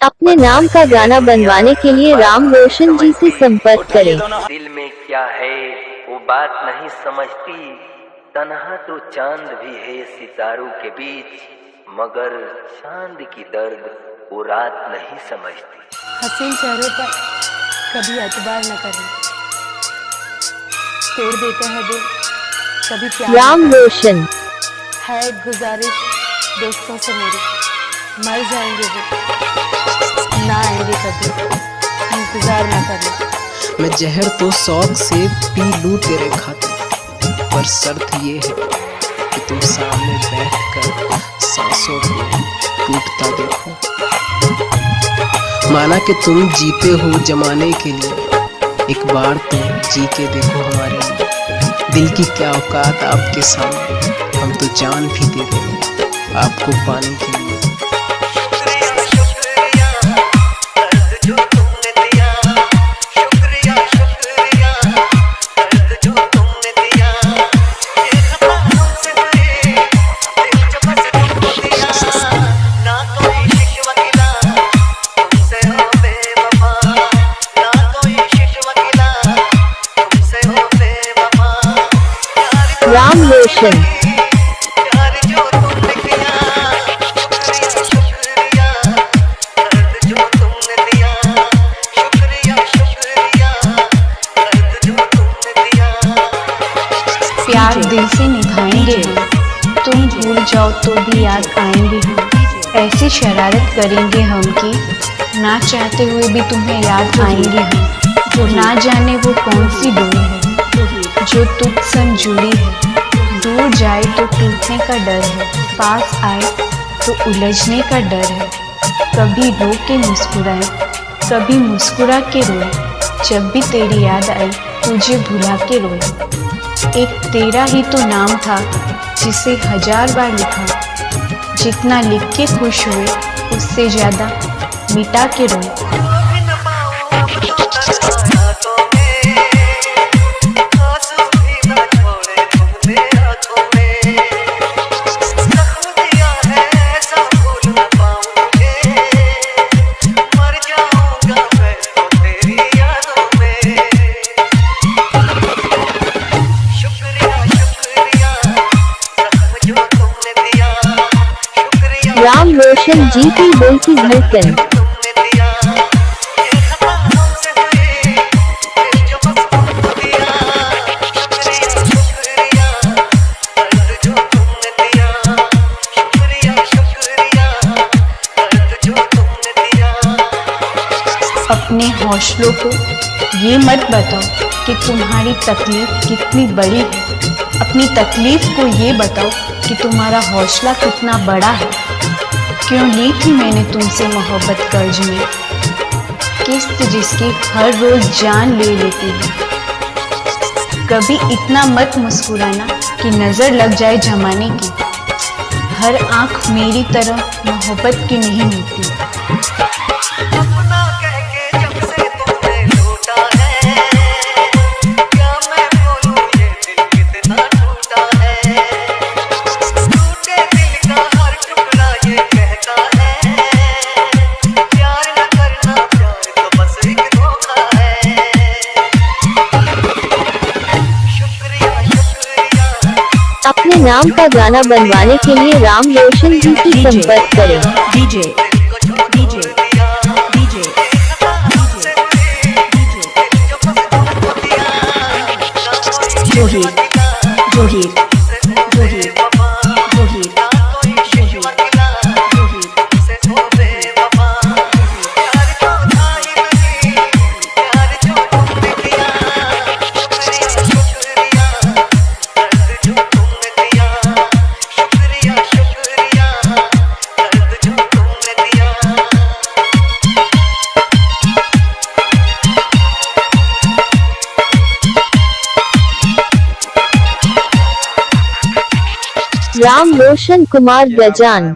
अपने नाम का गाना बनवाने के लिए राम रोशन जी से संपर्क करें। दिल में क्या है वो बात नहीं समझती, तन्हा तो चांद भी है सितारों के बीच, मगर चांद की दर्द वो रात नहीं समझती। हसीन चेहरों पर कभी एतबार न करें, तोड़ देते हैं दिल कभी प्यार। राम रोशन है एक गुजारिश दोस्तों से मेरी, मर जाएंगे वो ना आएंगे कभी, इंतजार ना करना। मैं जहर तो शौक से पी लूं तेरे खातिर, पर शर्त ये है कि तुम सामने बैठकर सांसों को टूटता देखो। माना कि तुम जीते हो जमाने के लिए, एक बार तुम जी के देखो हमारे लिए। दिल की क्या औकात आपके सामने, हम तो जान भी दे देंगे आपको पाने के लिए। राम रोशन प्यार दिल से निभाएंगे हम, तुम भूल जाओ तो भी याद आएंगे हम। ऐसी शरारत करेंगे हम कि ना चाहते हुए भी तुम्हें याद आएंगे हम। जो ना जाने वो कौन सी डोर है जो तुझ संग जुड़ी है। दूर जाए तो टूटने का डर है, पास आए तो उलझने का डर है। कभी रो के मुस्कुराए, कभी मुस्कुरा के रोए, जब भी तेरी याद आई तुझे भुला के रोए। एक तेरा ही तो नाम था जिसे 1000 बार लिखा, जितना लिख के खुश हुए उससे ज्यादा मिटा के रोए। राम रोशन जी की दिल की धड़कन। अपने हौसलों को ये मत बताओ कि तुम्हारी तकलीफ कितनी बड़ी है, अपनी तकलीफ को ये बताओ कि तुम्हारा हौसला कितना बड़ा है। क्यों ली थी मैंने तुमसे मोहब्बत कर्ज में, किस्त जिसकी हर रोज जान ले लेती है। कभी इतना मत मुस्कुराना कि नजर लग जाए जमाने की, हर आंख मेरी तरह मोहब्बत की नहीं होती। अपने नाम का गाना बनवाने के लिए राम रोशन जी से संपर्क करें। राम रोशन कुमार गजान।